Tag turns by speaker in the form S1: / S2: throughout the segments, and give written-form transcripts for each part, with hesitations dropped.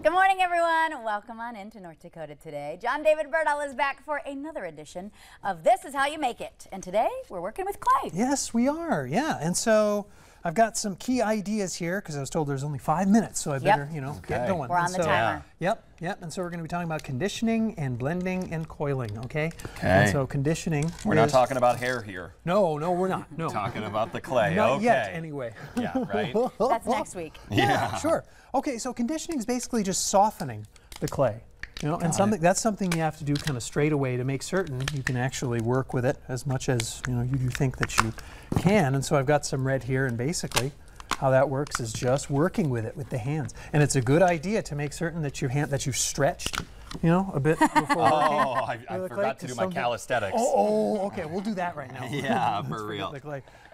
S1: Good morning, everyone. Welcome on into North Dakota today. John David Birdall is back for another edition of This Is How You Make It. And today we're working with clay.
S2: Yes, we are. Yeah. And so I've got some key ideas here because I was told there's only 5 minutes, so I better, get going.
S1: We're on the timer.
S2: Yep. And so we're going to be talking about conditioning and blending and coiling, okay?
S3: Okay.
S2: And so conditioning.
S3: We're not talking about hair here.
S2: No, we're not. No.
S3: Talking about the clay.
S2: Not yet, anyway.
S3: Yeah, right?
S1: That's next week.
S2: Yeah, sure. Okay, so conditioning is basically just softening the clay. And that's something you have to do kind of straight away to make certain you can actually work with it as much as you do think that you can. And so I've got some red here, and basically how that works is just working with it with the hands. And it's a good idea to make certain that you've stretched, a bit before working.
S3: Oh, I forgot to do my calisthenics.
S2: Oh, okay, we'll do that right now.
S3: Yeah, for real.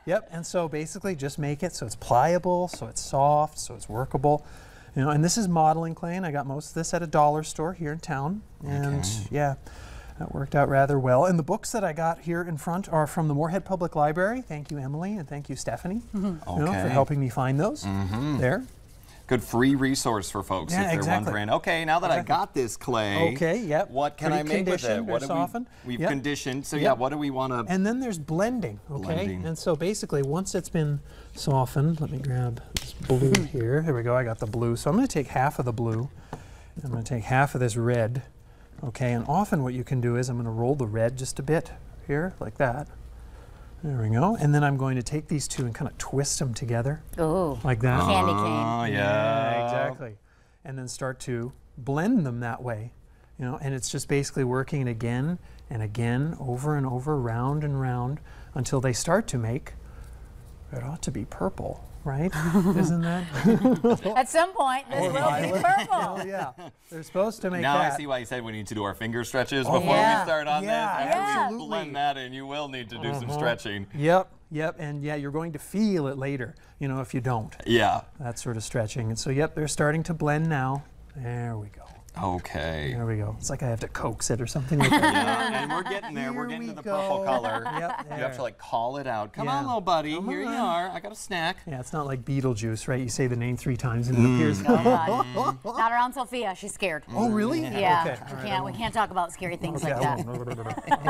S2: Yep, and so basically just make it so it's pliable, so it's soft, so it's workable. And this is modeling clay, and I got most of this at a dollar store here in town. And yeah, that worked out rather well. And the books that I got here in front are from the Moorhead Public Library. Thank you, Emily, and thank you, Stephanie, for helping me find those there.
S3: Good free resource for folks if they're wondering, okay, now that I got this clay, what can I make with it? What we've conditioned, so yeah, what do we want to...
S2: And then there's blending, okay? And so basically, once it's been softened, let me grab this blue here. Here we go, I got the blue. So I'm going to take half of the blue, and I'm going to take half of this red, okay? And often what you can do is I'm going to roll the red just a bit here, like that. There we go. And then I'm going to take these two and kind of twist them together.
S1: Ooh.
S2: Like that.
S1: Candy cane.
S3: Oh, yeah.
S2: Exactly. And then start to blend them that way. And it's just basically working again and again, over and over, round and round, until they start to make, it ought to be purple, right? Isn't that?
S1: At some point, this will be purple.
S2: Oh, yeah. They're supposed to make
S3: now
S2: that.
S3: I see why you said we need to do our finger stretches before we start on this. After we blend that in, you will need to do some stretching.
S2: Yep. And yeah, you're going to feel it later, if you don't.
S3: Yeah.
S2: That sort of stretching. And so, yep, they're starting to blend now. There we go.
S3: Okay.
S2: There we go. It's like I have to coax it or something like that.
S3: Yeah, and we're getting there. We're getting to the purple color.
S2: Yep,
S3: you have to call it out. Come on, little buddy. Here you are. I got a snack.
S2: Yeah, it's not like Beetlejuice, right? You say the name 3 times and it appears.
S1: Oh, God. Not around Sophia. She's scared.
S2: Oh, really?
S1: Yeah.
S2: Okay.
S1: We can't talk about scary things like that.
S2: I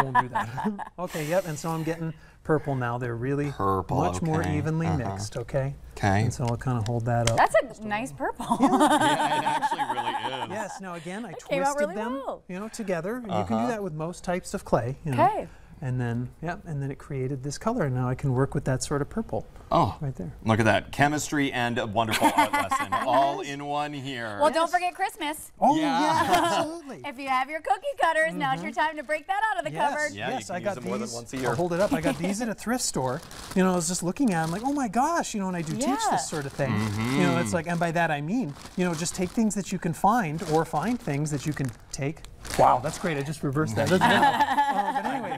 S2: won't do that. Okay, yep. And so I'm getting purple now. They're really much more evenly mixed, okay?
S3: Okay.
S2: And so I'll kind of hold that up.
S1: That's a nice purple.
S3: Yeah, it actually really is.
S2: Yes. Now again, I
S1: twisted
S2: really them, together. And you can do that with most types of clay.
S1: Okay.
S2: And then, and then it created this color. And now I can work with that sort of purple.
S3: Oh,
S2: right there.
S3: Look at that. Chemistry and a wonderful art lesson all in one here.
S1: Well, don't forget Christmas.
S2: Oh, yeah, absolutely.
S1: If you have your cookie cutters, now's your time to break that out of the cupboard.
S3: Yeah,
S2: yes,
S3: I got these more than once a year.
S2: I'll hold it up. I got these at a thrift store. I was just looking at them like, oh my gosh, and I do teach this sort of thing. It's like, and by that I mean, just take things that you can find or find things that you can take. Wow, that's great. I just reversed that. But anyway.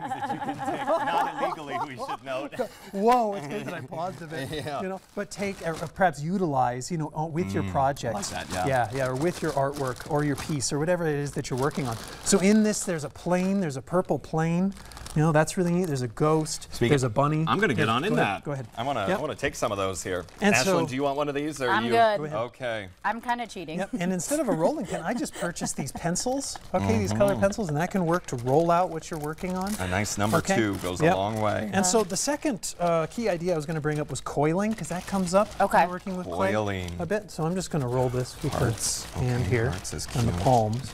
S3: Not illegally, we should note.
S2: Whoa, it's good that I paused a bit. But take, or perhaps utilize, with your projects.
S3: Like that,
S2: or with your artwork or your piece or whatever it is that you're working on. So in this, there's a plane, there's a purple plane. That's really neat. There's a ghost. There's a bunny.
S3: I'm going to get on in that.
S2: Go ahead.
S3: I want to take some of those here.
S2: And
S3: Ashlyn, do you want one of these? Or
S1: I'm
S3: you?
S1: good.
S2: Go ahead.
S3: Okay.
S1: I'm kind of cheating.
S2: Yep. And instead of a rolling pin, I just purchased these pencils. Okay, these color pencils, and that can work to roll out what you're working on.
S3: A nice number 2 goes a long way.
S2: And so the second key idea I was going to bring up was coiling, because that comes up when you're working with clay a bit. So I'm just going to roll this with the hand here on the palms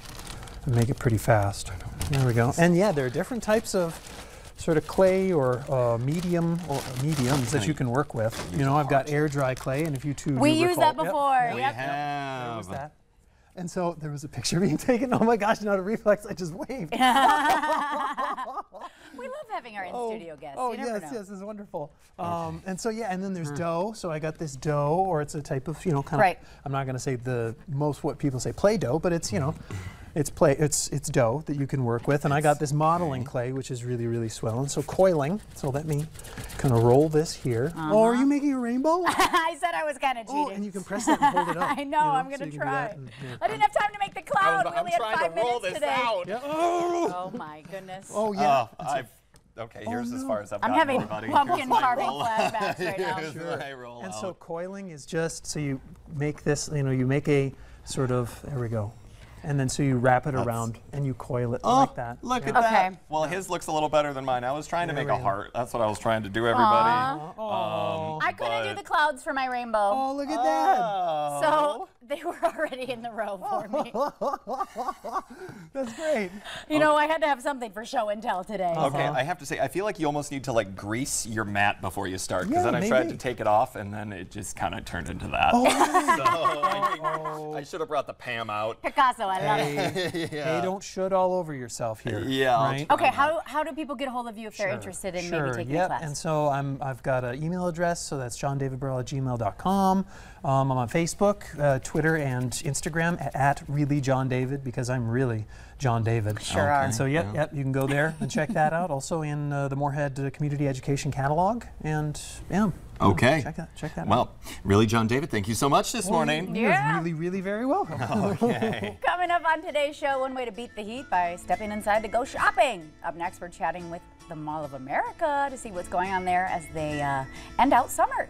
S2: and make it pretty fast. There we go. And yeah, there are different types of sort of clay or mediums that you can work with. I've got air dry clay, and if you two
S1: we used that before.
S3: We have.
S2: There was that. And so there was a picture being taken. Oh my gosh, not a reflex, I just waved.
S1: We love having our in-studio guests.
S2: Oh, yes, this is wonderful. And so, and then there's dough. So I got this dough, or it's a type of, kind of, I'm not going to say what people say Play-Doh, but it's, it's dough that you can work with. And I got this modeling clay, which is really, really swell. And so coiling, so let me kind of roll this here. Oh, are you making a rainbow?
S1: I said I was kind of cheating.
S2: Oh, and you can press that and hold it up.
S1: I know, I'm going to try. I didn't have time to make the cloud. We only had 5 minutes today.
S2: Yeah.
S1: Oh, my goodness.
S2: Oh, yeah.
S3: Okay, here's as far as I've gotten,
S1: I'm having
S3: buddy.
S1: pumpkin carving flashbacks right now.
S3: Here's my roll
S2: And
S3: out.
S2: so coiling is just, so you make this, you make a sort of, there we go. And then so you wrap it around and you coil it like that.
S3: Look at that. Well, his looks a little better than mine. I was trying to make a heart. That's what I was trying to do, everybody.
S1: I couldn't do the clouds for my rainbow.
S2: Oh, look at that.
S1: So they were already in the row for me.
S2: That's great.
S1: You know, I had to have something for show and tell today.
S3: Okay, I have to say, I feel like you almost need to like grease your mat before you start, because then I tried to take it off and then it just kind of turned into that. So I should have brought the Pam out.
S1: Picasso, I love it.
S2: Hey, don't should all over yourself here.
S3: Yeah.
S2: Right?
S1: Okay, how do people get a hold of you if they're interested in maybe taking a class?
S2: And so I've got an email address, so that's johndavidburrell@gmail.com. I'm on Facebook, Twitter, and Instagram at really John David, because I'm really John David.
S1: Sure are.
S2: And so you can go there and check that out. Also in the Moorhead Community Education Catalog, and
S3: okay.
S2: Check that out.
S3: Well, really, John David, thank you so much this morning.
S2: You're really, really very welcome.
S3: Okay.
S1: Coming up on today's show, one way to beat the heat by stepping inside to go shopping. Up next, we're chatting with the Mall of America to see what's going on there as they end out summer.